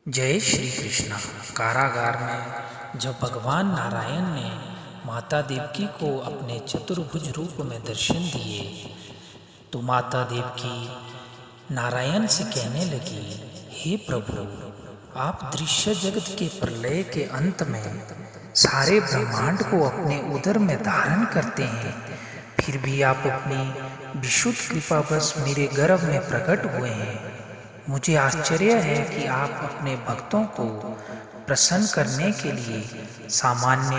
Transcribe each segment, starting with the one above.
जय श्री कृष्णा। कारागार में जब भगवान नारायण ने माता देवकी को अपने चतुर्भुज रूप में दर्शन दिए तो माता देवकी नारायण से कहने लगी, हे प्रभु, आप दृश्य जगत के प्रलय के अंत में सारे ब्रह्मांड को अपने उदर में धारण करते हैं, फिर भी आप अपनी विशुद्ध कृपावश मेरे गर्भ में प्रकट हुए हैं। मुझे आश्चर्य है कि आप अपने भक्तों को प्रसन्न करने के लिए सामान्य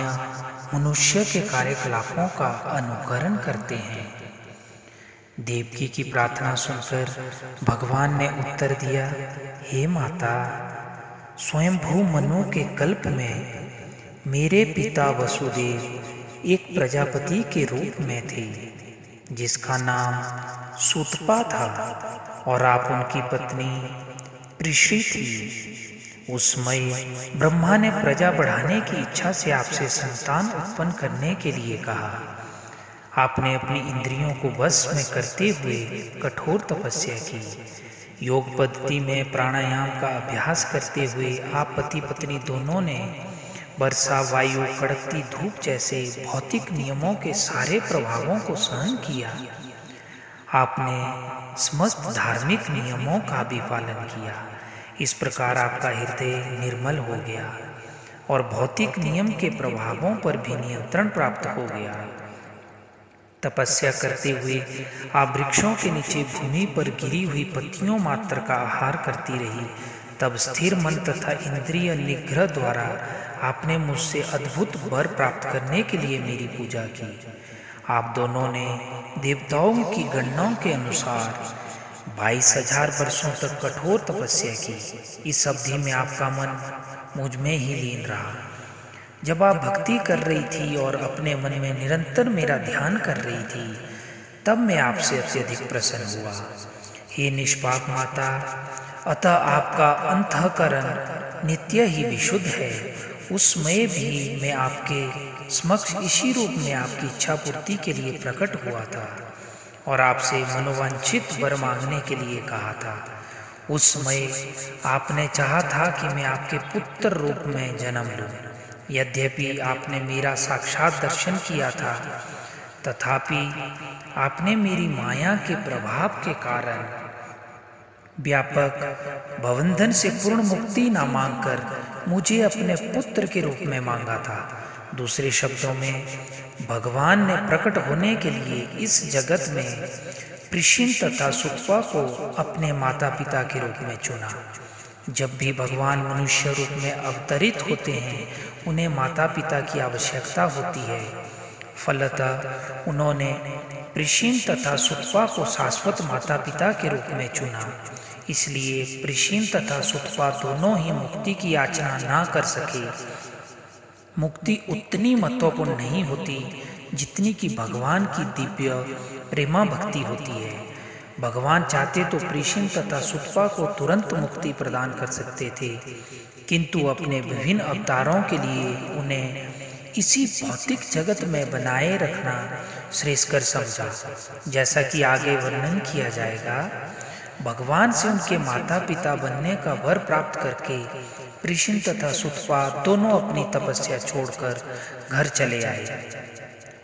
मनुष्य के कार्यकलापों का अनुकरण करते हैं। देवकी की प्रार्थना सुनकर भगवान ने उत्तर दिया, हे माता, स्वयंभू मनु के कल्प में मेरे पिता वसुदेव एक प्रजापति के रूप में थे जिसका नाम सूतपा था और आप उनकी पत्नी पृषि थी। उस समय ब्रह्मा ने प्रजा बढ़ाने की इच्छा से आपसे संतान उत्पन्न करने के लिए कहा। आपने अपनी इंद्रियों को वश में करते हुए कठोर तपस्या की। योग पद्धति में प्राणायाम का अभ्यास करते हुए आप पति पत्नी दोनों ने वर्षा, वायु, कड़कती धूप जैसे भौतिक नियमों के सारे प्रभावों को सहन किया। आपने समस्त धार्मिक नियमों का भी पालन किया। इस प्रकार आपका हृदय निर्मल हो गया और भौतिक नियम के प्रभावों पर भी नियंत्रण प्राप्त हो गया। तपस्या करते हुए आप वृक्षों के नीचे भूमि पर गिरी हुई पत्तियों मात्र का आहार करती रही। तब स्थिर मन तथा इंद्रिय निग्रह द्वारा आपने मुझसे अद्भुत वर प्राप्त करने के लिए मेरी पूजा की। आप दोनों ने देवताओं की गणनाओं के अनुसार 22,000 वर्षों तक कठोर तपस्या की। इस अवधि में आपका मन मुझ में ही लीन रहा। जब आप भक्ति कर रही थी और अपने मन में निरंतर मेरा ध्यान कर रही थी, तब मैं आपसे अत्यधिक प्रसन्न हुआ। हे निष्पाप माता, अतः आपका अंतःकरण नित्य ही विशुद्ध है। उस समय भी मैं आपके समक्ष इसी रूप में आपकी इच्छा पूर्ति के लिए प्रकट हुआ था और आपसे मनोवांछित वर मांगने के लिए कहा था। उस समय आपने चाहा था कि मैं आपके पुत्र रूप में जन्म लूं। यद्यपि आपने मेरा साक्षात दर्शन किया था, तथापि आपने मेरी माया के प्रभाव के कारण व्यापक भवबंधन से पूर्ण मुक्ति न मांगकर मुझे अपने पुत्र के रूप में मांगा था। दूसरे शब्दों में, भगवान ने प्रकट होने के लिए इस जगत में पृषि तथा सुतपा को अपने माता पिता के रूप में चुना। जब भी भगवान मनुष्य रूप में अवतरित होते हैं, उन्हें माता पिता की आवश्यकता होती है। फलतः उन्होंने पृषि तथा सुतपा को शाश्वत माता पिता के रूप में चुना। इसलिए पृषि तथा सुतपा दोनों ही मुक्ति की याचना ना कर सके। मुक्ति उतनी महत्वपूर्ण नहीं होती जितनी कि भगवान की दिव्य प्रेमा भक्ति होती है। भगवान चाहते तो पृषि तथा सुतपा को तुरंत मुक्ति प्रदान कर सकते थे, किंतु अपने विभिन्न अवतारों के लिए उन्हें इसी भौतिक जगत में बनाए रखना श्रेयस्कर समझा। जैसा कि आगे वर्णन किया जाएगा, भगवान से उनके माता पिता बनने का वर प्राप्त करके पृषि तथा सुतपा दोनों अपनी तपस्या छोड़कर घर चले आए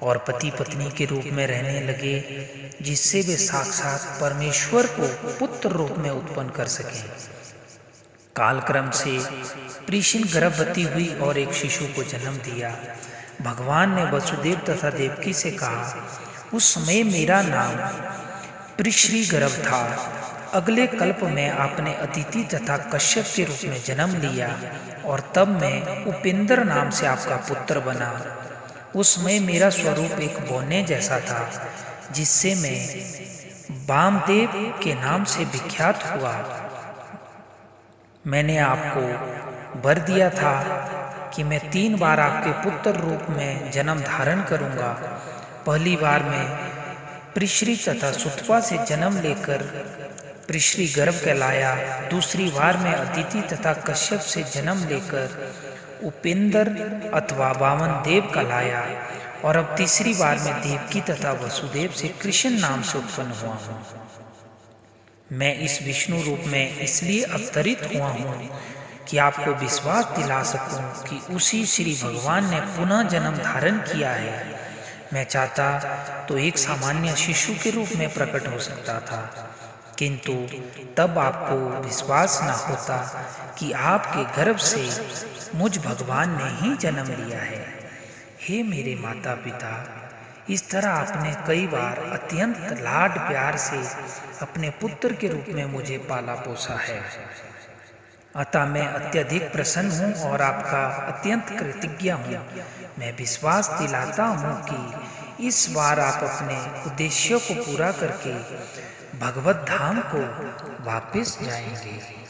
और पति पत्नी के रूप में रहने लगे, जिससे वे साक्षात परमेश्वर को पुत्र रूप में उत्पन्न कर सकें। कालक्रम से पृषि गर्भवती हुई और एक शिशु को जन्म दिया। भगवान ने वसुदेव तथा देवकी से कहा, उस समय मेरा नाम पृषि गर्भ था। अगले कल्प में आपने अदिति तथा कश्यप के रूप में जन्म लिया और तब मैं उपेंद्र नाम से आपका पुत्र बना। उस समय मेरा स्वरूप एक बोने जैसा था, जिससे मैं वामदेव के नाम से विख्यात हुआ। मैंने आपको वर दिया था कि मैं 3 बार आपके पुत्र रूप में जन्म धारण करूंगा। पहली बार मैं पृषि तथा सुतपा से जन्म लेकर पृषि गर्भ कहलाया। दूसरी बार में अदिति तथा कश्यप से जन्म लेकर उपेंद्र अथवा वामन देव कहलाया और अब तीसरी बार में देवकी तथा वसुदेव से कृष्ण नाम से उत्पन्न हुआ हूँ। मैं इस विष्णु रूप में इसलिए अवतरित हुआ हूँ कि आपको विश्वास दिला सकूं कि उसी श्री भगवान ने पुनः जन्म धारण किया है। मैं चाहता तो एक सामान्य शिशु के रूप में प्रकट हो सकता था, किंतु तब आपको विश्वास न होता कि आपके गर्भ से मुझ भगवान ने ही जन्म लिया है। हे मेरे माता पिता, इस तरह आपने कई बार अत्यंत लाड प्यार से अपने पुत्र के रूप में मुझे पाला पोसा है। अतः मैं अत्यधिक प्रसन्न हूँ और आपका अत्यंत कृतज्ञ हूँ। मैं विश्वास दिलाता हूँ कि इस बार आप अपने उद्देश्यों को पूरा करके भगवत धाम को वापस जाएंगे।